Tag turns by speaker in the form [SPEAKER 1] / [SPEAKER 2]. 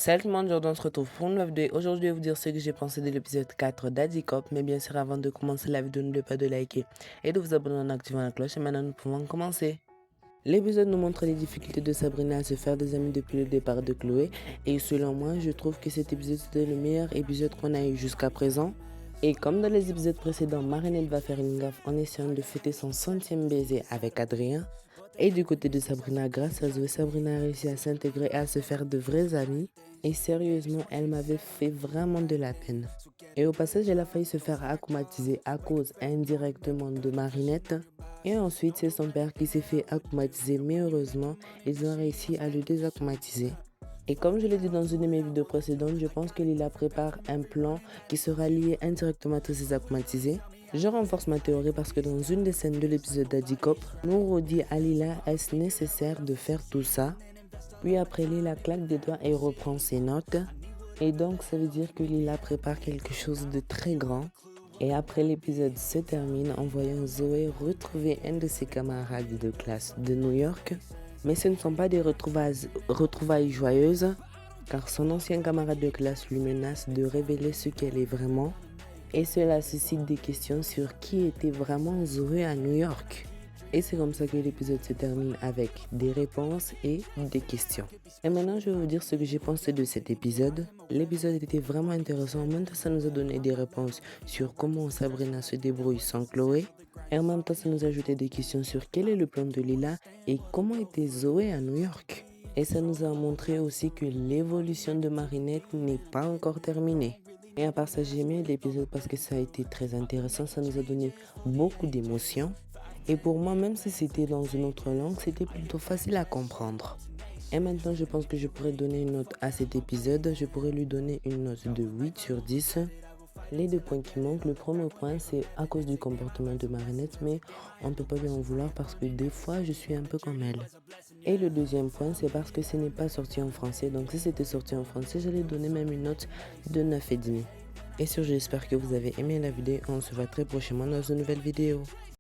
[SPEAKER 1] Salut tout le monde, aujourd'hui on se retrouve pour une nouvelle vidéo. Aujourd'hui je vais vous dire ce que j'ai pensé de l'épisode 4 d'Addy Cop. Mais bien sûr avant de commencer la vidéo, n'oubliez pas de liker et de vous abonner en activant la cloche. Et maintenant nous pouvons commencer. L'épisode nous montre les difficultés de Sabrina à se faire des amis depuis le départ de Chloé. Et selon moi, je trouve que cet épisode c'était le meilleur épisode qu'on a eu jusqu'à présent. Et comme dans les épisodes précédents, Marinette va faire une gaffe en essayant de fêter son 100e baiser avec Adrien. Et du côté de Sabrina, grâce à Zoé, Sabrina a réussi à s'intégrer et à se faire de vrais amis. Et sérieusement, elle m'avait fait vraiment de la peine. Et au passage, elle a failli se faire akumatiser à cause indirectement de Marinette. Et ensuite, c'est son père qui s'est fait akumatiser, mais heureusement, ils ont réussi à le désakumatiser. Et comme je l'ai dit dans une de mes vidéos précédentes, je pense que Lila prépare un plan qui sera lié indirectement à tous ces akumatisés. Je renforce ma théorie parce que dans une des scènes de l'épisode d'Addy Cop, Nouro dit à Lila est-ce nécessaire de faire tout ça. Puis après Lila claque des doigts et reprend ses notes. Et donc ça veut dire que Lila prépare quelque chose de très grand. Et après l'épisode se termine en voyant Zoé retrouver un de ses camarades de classe de New York. Mais ce ne sont pas des retrouvailles joyeuses, car son ancien camarade de classe lui menace de révéler ce qu'elle est vraiment. Et cela suscite des questions sur qui était vraiment Zoé à New York. Et c'est comme ça que l'épisode se termine avec des réponses et des questions. Et maintenant, je vais vous dire ce que j'ai pensé de cet épisode. L'épisode était vraiment intéressant. En même temps, ça nous a donné des réponses sur comment Sabrina se débrouille sans Chloé. Et en même temps, ça nous a ajouté des questions sur quel est le plan de Lila et comment était Zoé à New York. Et ça nous a montré aussi que l'évolution de Marinette n'est pas encore terminée. Et à part ça, j'ai aimé l'épisode parce que ça a été très intéressant. Ça nous a donné beaucoup d'émotions. Et pour moi, même si c'était dans une autre langue, c'était plutôt facile à comprendre. Et maintenant, je pense que je pourrais donner une note à cet épisode. Je pourrais lui donner une note de 8 sur 10. Les deux points qui manquent, le premier point, c'est à cause du comportement de Marinette, mais on ne peut pas lui en vouloir parce que des fois, je suis un peu comme elle. Et le deuxième point, c'est parce que ce n'est pas sorti en français. Donc si c'était sorti en français, j'allais donner même une note de 9,5. Et sur, j'espère que vous avez aimé la vidéo. On se voit très prochainement dans une nouvelle vidéo.